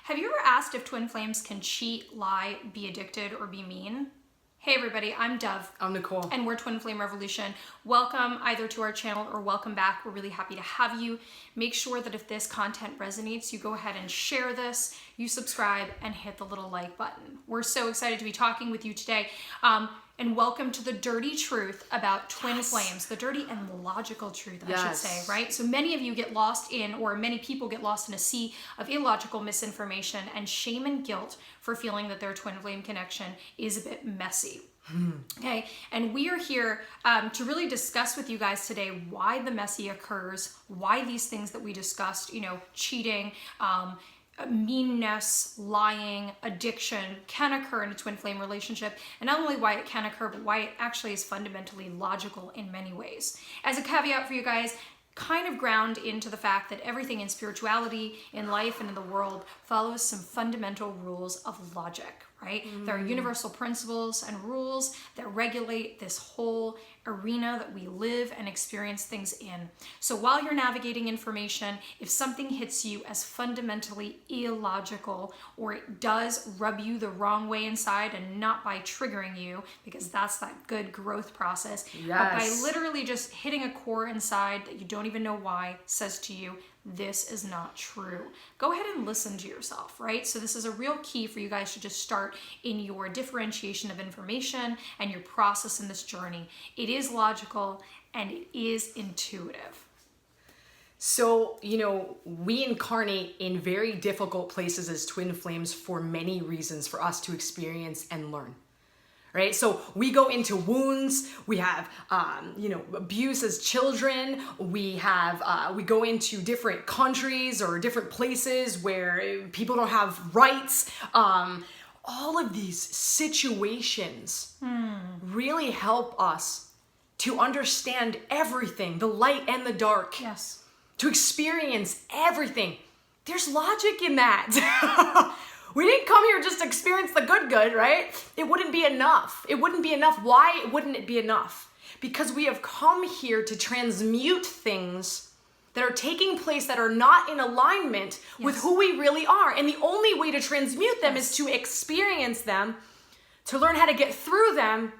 Have you ever asked if twin flames can cheat, lie, be addicted, or be mean? Hey everybody, I'm Dov. I'm Nicole. And we're Twin Flame Revolution. Welcome either to our channel or welcome back. We're really happy to have you. Make sure that if this content resonates, you go ahead and share this, you subscribe, and hit the little like button. We're so excited to be talking with you today. And welcome to the dirty truth about twin flames, the dirty and logical truth, I should say, right? So many of you get lost in, or many people get lost in a sea of illogical misinformation and shame and guilt for feeling that their twin flame connection is a bit messy. Okay, and we are here to really discuss with you guys today why the messy occurs, why these things that we discussed, cheating, meanness, lying, addiction can occur in a twin flame relationship, and not only why it can occur, but why it actually is fundamentally logical in many ways. As a caveat for you guys, kind of ground into the fact that everything in spirituality, in life, and in the world follows some fundamental rules of logic, right? There are universal principles and rules that regulate this whole arena that we live and experience things in. So while you're navigating information, if something hits you as fundamentally illogical, or it does rub you the wrong way inside, and not by triggering you, because that's that good growth process, but by literally just hitting a core inside that you don't even know why, says to you, this is not true. Go ahead and listen to yourself, right? So this is a real key for you guys to just start in your differentiation of information and your process in this journey. It is logical and it is intuitive. So, we incarnate in very difficult places as twin flames for many reasons for us to experience and learn. Right? So we go into wounds, we have, abuse as children, we go into different countries or different places where people don't have rights. All of these situations really help us to understand everything, the light and the dark. Yes. To experience everything. There's logic in that. We didn't come here just to experience the good, right? It wouldn't be enough. It wouldn't be enough. Why wouldn't it be enough? Because we have come here to transmute things that are taking place that are not in alignment with who we really are. And the only way to transmute them is to experience them, to learn how to get through them,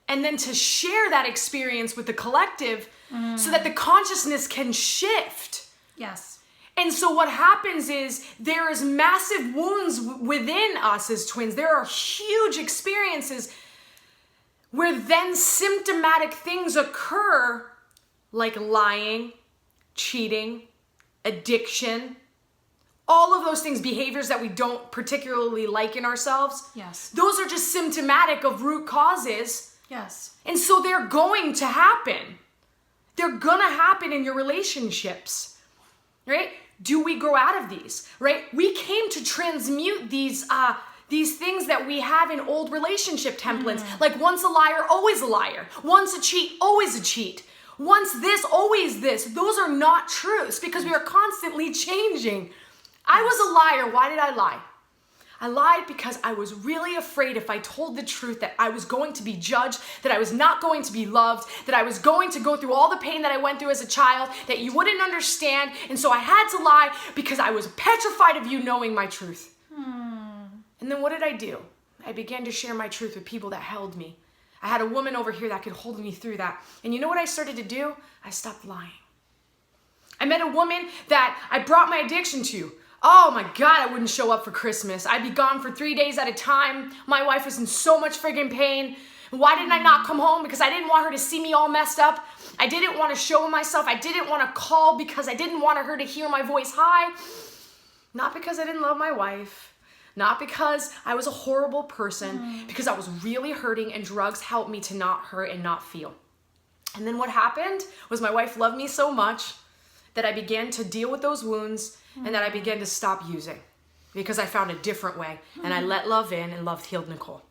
and then to share that experience with the collective so that the consciousness can shift. Yes. And so what happens is there is massive wounds within us as twins. There are huge experiences where then symptomatic things occur, like lying, cheating, addiction, all of those things, behaviors that we don't particularly like in ourselves. Yes. Those are just symptomatic of root causes. Yes. And so they're going to happen. They're gonna happen in your relationships, right? Do we grow out of these, right? We came to transmute these things that we have in old relationship templates, like once a liar, always a liar. Once a cheat, always a cheat. Once this, always this. Those are not truths because we are constantly changing. I was a liar. Why did I lie? I lied because I was really afraid if I told the truth that I was going to be judged, that I was not going to be loved, that I was going to go through all the pain that I went through as a child, that you wouldn't understand. And so I had to lie because I was petrified of you knowing my truth. And then what did I do? I began to share my truth with people that held me. I had a woman over here that could hold me through that. And you know what I started to do? I stopped lying. I met a woman that I brought my addiction to. Oh my God, I wouldn't show up for Christmas. I'd be gone for 3 days at a time. My wife was in so much friggin' pain. Why didn't I not come home? Because I didn't want her to see me all messed up. I didn't want to show myself. I didn't want to call because I didn't want her to hear my voice high. Not because I didn't love my wife. Not because I was a horrible person. Because I was really hurting and drugs helped me to not hurt and not feel. And then what happened was my wife loved me so much that I began to deal with those wounds and that I began to stop using because I found a different way and I let love in and love healed Nicole.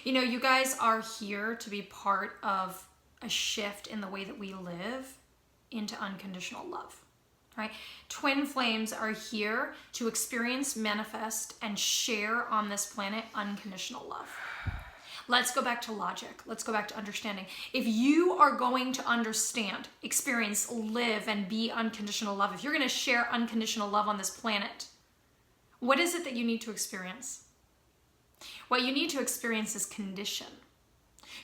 You guys are here to be part of a shift in the way that we live into unconditional love, right? Twin flames are here to experience, manifest, and share on this planet unconditional love. Let's go back to logic. Let's go back to understanding. If you are going to understand, experience, live, and be unconditional love, if you're going to share unconditional love on this planet, what is it that you need to experience? What you need to experience is condition.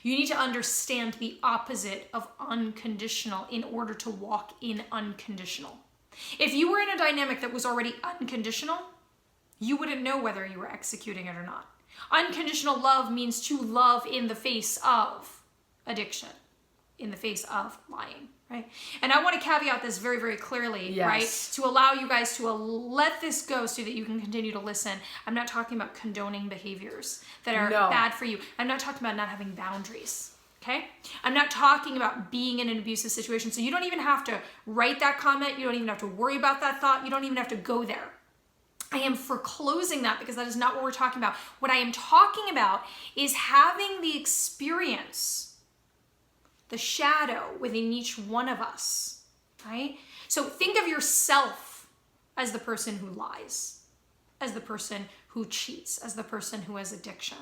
You need to understand the opposite of unconditional in order to walk in unconditional. If you were in a dynamic that was already unconditional, you wouldn't know whether you were executing it or not. Unconditional love means to love in the face of addiction, in the face of lying, right? And I want to caveat this very, very clearly, yes. right? To allow you guys to let this go so that you can continue to listen. I'm not talking about condoning behaviors that are bad for you. I'm not talking about not having boundaries, okay? I'm not talking about being in an abusive situation. So you don't even have to write that comment. You don't even have to worry about that thought. You don't even have to go there. I am foreclosing that because that is not what we're talking about. What I am talking about is having the experience, the shadow within each one of us, right? So think of yourself as the person who lies, as the person who cheats, as the person who has addiction.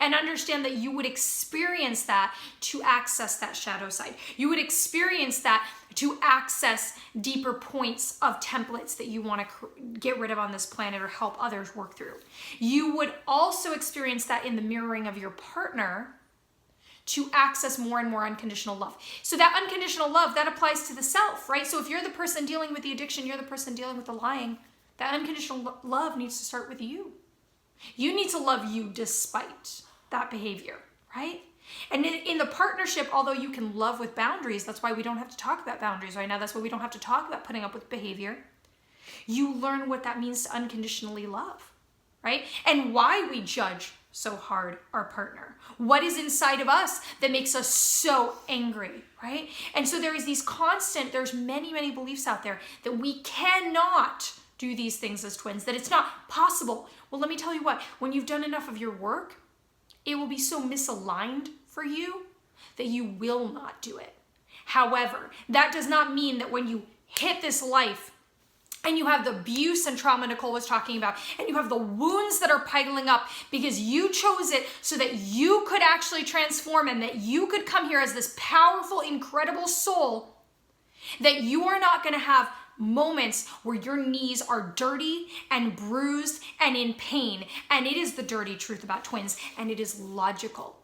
And understand that you would experience that to access that shadow side. You would experience that to access deeper points of templates that you want to get rid of on this planet or help others work through. You would also experience that in the mirroring of your partner to access more and more unconditional love. So that unconditional love, that applies to the self, right? So if you're the person dealing with the addiction, you're the person dealing with the lying, that unconditional love needs to start with you. You need to love you despite that behavior, right? And in the partnership, although you can love with boundaries, that's why we don't have to talk about boundaries right now. That's why we don't have to talk about putting up with behavior. You learn what that means to unconditionally love, right? And why we judge so hard our partner. What is inside of us that makes us so angry, right? And so there's many, many beliefs out there that we cannot do these things as twins, that it's not possible. Well, let me tell you what, when you've done enough of your work, it will be so misaligned for you that you will not do it. However, that does not mean that when you hit this life and you have the abuse and trauma Nicole was talking about, and you have the wounds that are piling up because you chose it so that you could actually transform and that you could come here as this powerful, incredible soul, that you are not going to have moments where your knees are dirty and bruised and in pain. And it is the dirty truth about twins, and it is logical.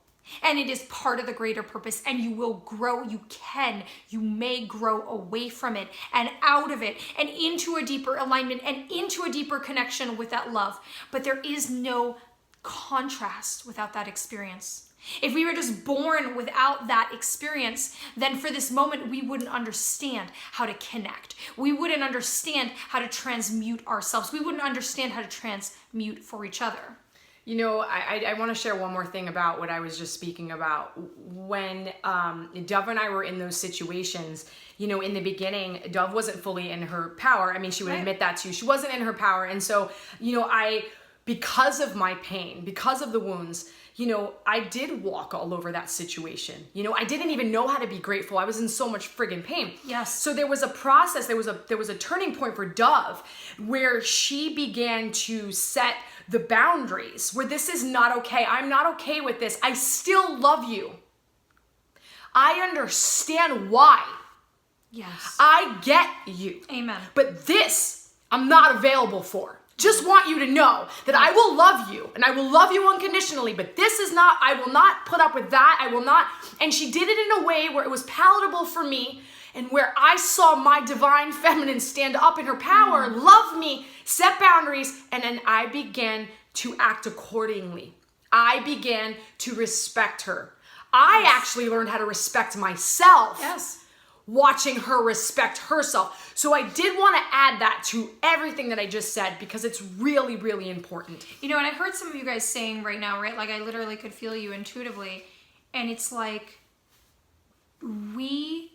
And it is part of the greater purpose, and you will grow. You may grow away from it and out of it and into a deeper alignment and into a deeper connection with that love. But there is no contrast without that experience. If we were just born without that experience, then for this moment, we wouldn't understand how to connect. We wouldn't understand how to transmute ourselves. We wouldn't understand how to transmute for each other. You know, I want to share one more thing about what I was just speaking about. When Dov and I were in those situations, you know, in the beginning, Dov wasn't fully in her power. I mean, she would admit that to you. She wasn't in her power. And so, you know, because of my pain, because of the wounds, you know, I did walk all over that situation. You know, I didn't even know how to be grateful. I was in so much friggin' pain. Yes. So there was a process, there was a turning point for Dov where she began to set the boundaries, where this is not okay. I'm not okay with this. I still love you. I understand why. Yes. I get you. Amen. But this, I'm not available for. Just want you to know that I will love you and I will love you unconditionally, but this is not, I will not put up with that. I will not. And she did it in a way where it was palatable for me and where I saw my divine feminine stand up in her power, love me, set boundaries, and then I began to act accordingly. I began to respect her. I actually learned how to respect myself. Yes. Watching her respect herself. So I did want to add that to everything that I just said because it's really, really important. You know, and I heard some of you guys saying right now, right? Like I literally could feel you intuitively. And it's like, we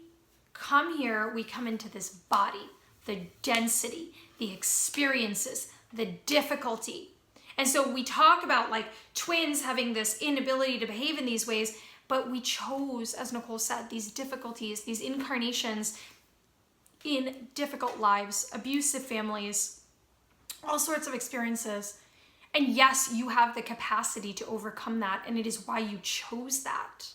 come here, we come into this body, the density, the experiences, the difficulty. And so we talk about like twins having this inability to behave in these ways, but we chose, as Nicole said, these difficulties, these incarnations in difficult lives, abusive families, all sorts of experiences. And yes, you have the capacity to overcome that, and it is why you chose that,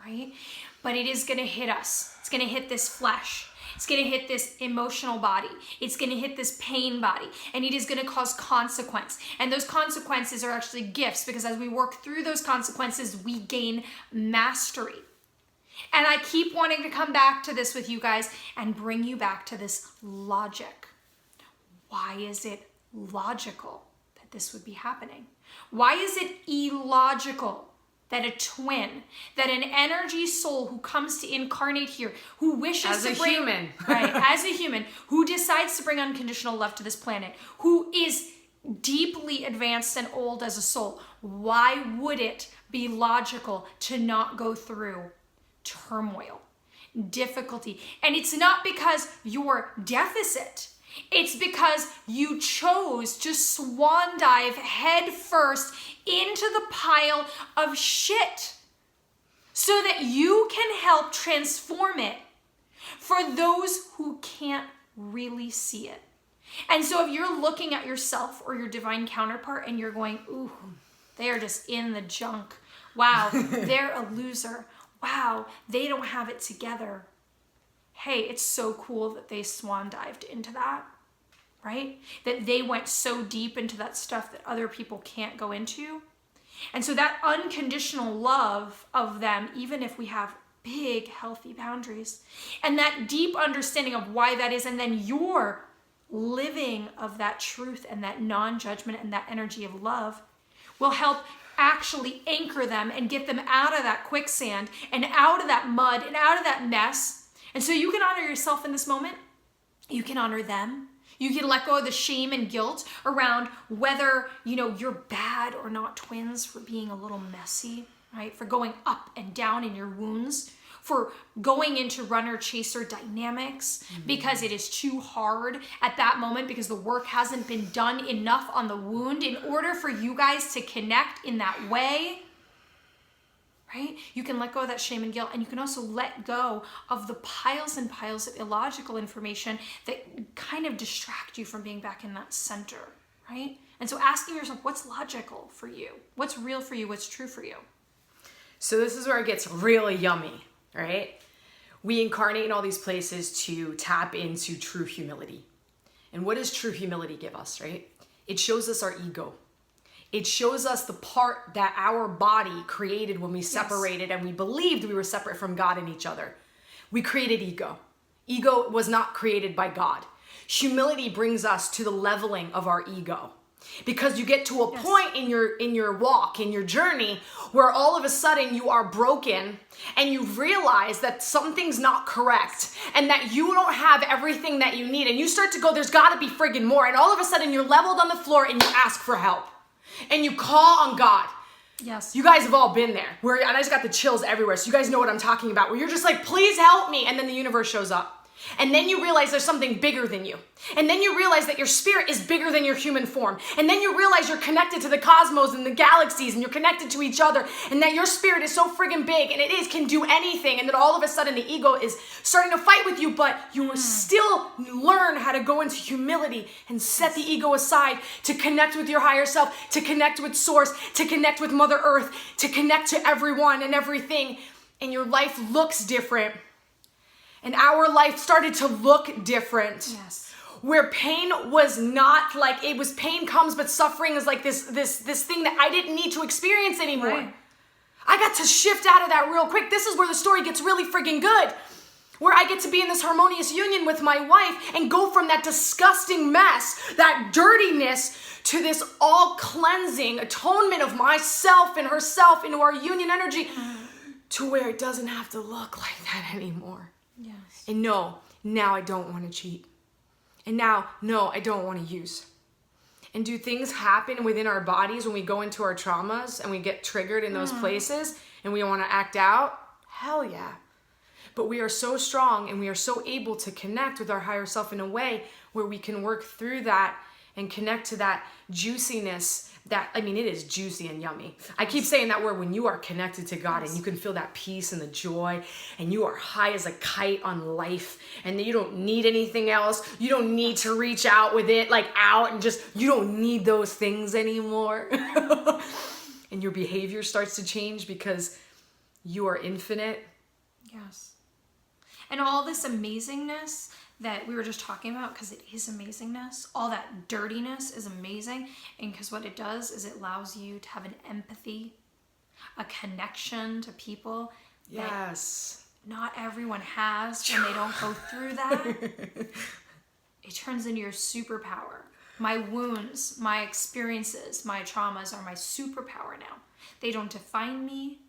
right? But it is going to hit us. It's going to hit this flesh. It's going to hit this emotional body. It's going to hit this pain body, and it is going to cause consequence. And those consequences are actually gifts, because as we work through those consequences, we gain mastery. And I keep wanting to come back to this with you guys and bring you back to this logic. Why is it logical that this would be happening? Why is it illogical that a twin, that an energy soul who comes to incarnate here, who wishes to bring, human, right, as a human, who decides to bring unconditional love to this planet, who is deeply advanced and old as a soul, why would it be logical to not go through turmoil, difficulty? And it's not because you're deficit. It's because you chose to swan dive head first into the pile of shit so that you can help transform it for those who can't really see it. And so if you're looking at yourself or your divine counterpart and you're going, ooh, they are just in the junk. Wow, they're a loser. Wow, they don't have it together. Hey, it's so cool that they swan dived into that, right? That they went so deep into that stuff that other people can't go into. And so that unconditional love of them, even if we have big, healthy boundaries, and that deep understanding of why that is, and then your living of that truth and that non-judgment and that energy of love will help actually anchor them and get them out of that quicksand and out of that mud and out of that mess. And so you can honor yourself in this moment. You can honor them. You can let go of the shame and guilt around whether, you're bad or not twins, for being a little messy, right? For going up and down in your wounds, for going into runner-chaser dynamics because it is too hard at that moment because the work hasn't been done enough on the wound in order for you guys to connect in that way, right? You can let go of that shame and guilt, and you can also let go of the piles and piles of illogical information that kind of distract you from being back in that center, right? And so asking yourself, what's logical for you? What's real for you? What's true for you? So this is where it gets really yummy, right? We incarnate in all these places to tap into true humility. And what does true humility give us, right? It shows us our ego. It shows us the part that our body created when we separated and we believed we were separate from God and each other. We created ego. Ego was not created by God. Humility brings us to the leveling of our ego. Because you get to a point in your walk, in your journey, where all of a sudden you are broken and you realize that something's not correct and that you don't have everything that you need. And you start to go, there's got to be friggin' more. And all of a sudden you're leveled on the floor and you ask for help. And you call on God. Yes. You guys have all been there. And I just got the chills everywhere. So you guys know what I'm talking about. Where you're just like, please help me. And then the universe shows up. And then you realize there's something bigger than you. And then you realize that your spirit is bigger than your human form. And then you realize you're connected to the cosmos and the galaxies and you're connected to each other. And that your spirit is so friggin' big and can do anything. And then all of a sudden the ego is starting to fight with you, but you will still learn how to go into humility and set the ego aside to connect with your higher self, to connect with source, to connect with Mother Earth, to connect to everyone and everything. And your life looks different. And our life started to look different. Yes. Where pain was not like, it was pain comes, but suffering is like this thing that I didn't need to experience anymore. Right. I got to shift out of that real quick. This is where the story gets really freaking good. Where I get to be in this harmonious union with my wife and go from that disgusting mess, that dirtiness, to this all cleansing atonement of myself and herself into our union energy, to where it doesn't have to look like that anymore. Yes. And no, now I don't want to cheat. And now, no, I don't want to use. And do things happen within our bodies when we go into our traumas and we get triggered in those places and we want to act out? Hell yeah. But we are so strong and we are so able to connect with our higher self in a way where we can work through that and connect to that juiciness that, I mean, it is juicy and yummy. I keep saying that word, when you are connected to God and you can feel that peace and the joy and you are high as a kite on life and you don't need anything else. You don't need to reach out with it like out and just, you don't need those things anymore. And your behavior starts to change because you are infinite. Yes. And all this amazingness that we were just talking about, because it is amazingness, all that dirtiness is amazing. And because what it does is it allows you to have an empathy, a connection to people. Yes. That not everyone has when they don't go through that. It turns into your superpower. My wounds, my experiences, my traumas are my superpower now. They don't define me.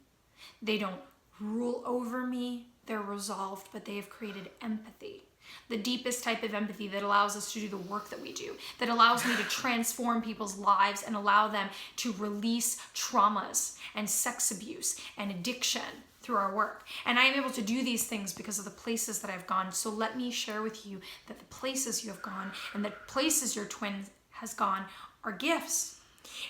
They don't rule over me. They're resolved, but they have created empathy. The deepest type of empathy that allows us to do the work that we do, that allows me to transform people's lives and allow them to release traumas and sex abuse and addiction through our work. And I am able to do these things because of the places that I've gone. So let me share with you that the places you have gone and the places your twin has gone are gifts.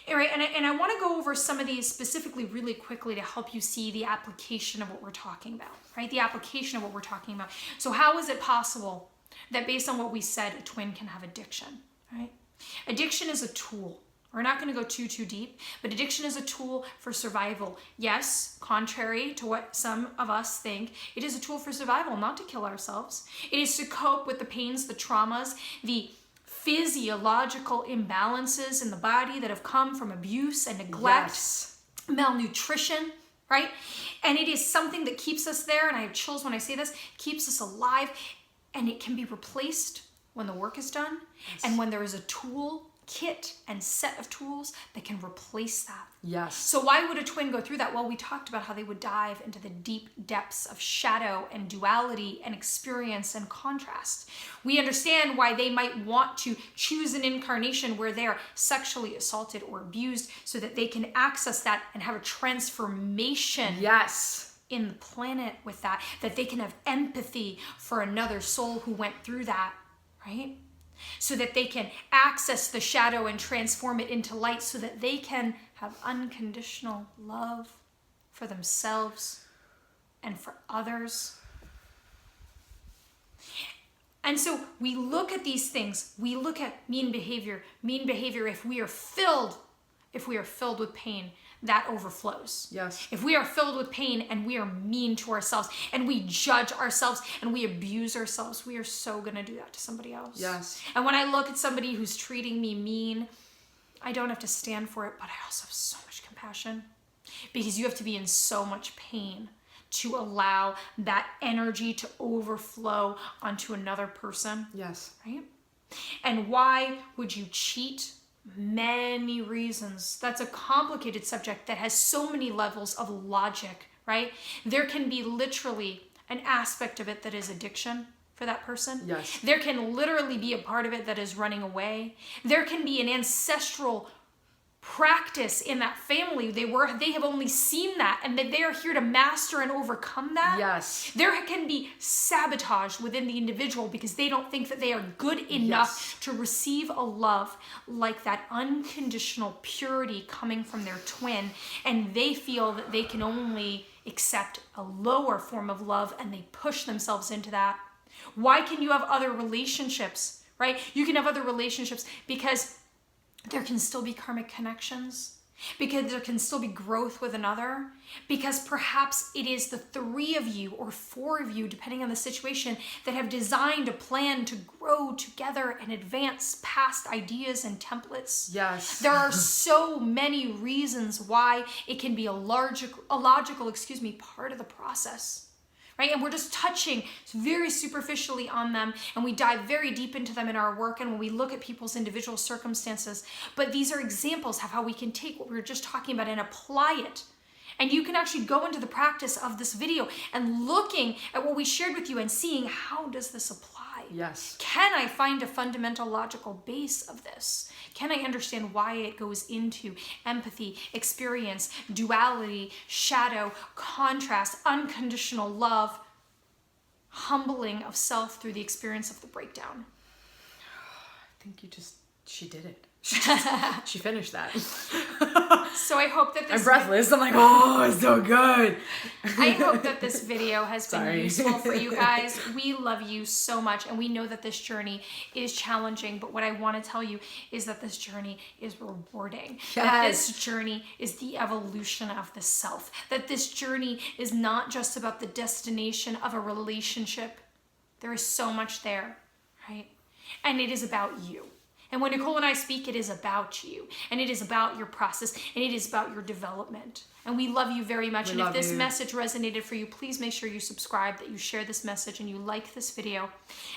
All right, and I want to go over some of these specifically really quickly to help you see the application of what we're talking about, right? The application of what we're talking about. So how is it possible that based on what we said, a twin can have addiction, right? Addiction is a tool. We're not going to go too deep, but addiction is a tool for survival. Yes, contrary to what some of us think, it is a tool for survival, not to kill ourselves. It is to cope with the pains, the traumas, the physiological imbalances in the body that have come from abuse and neglect, Yes. malnutrition, right? And it is something that keeps us there, and I have chills when I say this, keeps us alive, and it can be replaced when the work is done, and when there is a tool kit and set of tools that can replace that. Yes. So why would a twin go through that? Well, we talked about how they would dive into the deep depths of shadow and duality and experience and contrast. We understand why they might want to choose an incarnation where they are sexually assaulted or abused so that they can access that and have a transformation. Yes. In the planet with that they can have empathy for another soul who went through that, right? So that they can access the shadow and transform it into light so that they can have unconditional love for themselves and for others. And so we look at these things. We look at mean behavior. Mean behavior, if we are filled with pain, that overflows. Yes. If we are filled with pain and we are mean to ourselves and we judge ourselves and we abuse ourselves, we are so going to do that to somebody else. Yes. And when I look at somebody who's treating me mean, I don't have to stand for it, but I also have so much compassion because you have to be in so much pain to allow that energy to overflow onto another person. Yes. Right? And why would you cheat? Many reasons. That's a complicated subject that has so many levels of logic, right? There can be literally an aspect of it that is addiction for that person. Yes. There can literally be a part of it that is running away. There can be an ancestral practice in that family. They have only seen that and that they are here to master and overcome that. Yes. There can be sabotage within the individual because they don't think that they are good enough to receive a love like that unconditional purity coming from their twin, and they feel that they can only accept a lower form of love and they push themselves into that. Why can you have other relationships, right? You can have other relationships because there can still be karmic connections, because there can still be growth with another, because perhaps it is the 3 of you or 4 of you, depending on the situation, that have designed a plan to grow together and advance past ideas and templates. Yes. There are so many reasons why it can be a logical, part of the process. Right? And we're just touching very superficially on them, and we dive very deep into them in our work and when we look at people's individual circumstances. But these are examples of how we can take what we were just talking about and apply it. And you can actually go into the practice of this video and looking at what we shared with you and seeing, how does this apply? Yes. Can I find a fundamental logical base of this? Can I understand why it goes into empathy, experience, duality, shadow, contrast, unconditional love, humbling of self through the experience of the breakdown? I think you just She did it. She finished that. So I hope that this I'm breathless. I'm like, oh, it's so good. I hope that this video has been Sorry. useful for you guys. We love you so much, and we know that this journey is challenging, but what I want to tell you is that this journey is rewarding. That this journey is the evolution of the self. That this journey is not just about the destination of a relationship. There is so much there, right? And it is about you. And when Nicole and I speak, it is about you, and it is about your process, and it is about your development. And we love you very much. And if this message resonated for you, please make sure you subscribe, that you share this message, and you like this video.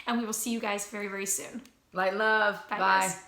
And we will see you guys very, very soon. Light love. Bye. Bye. Guys.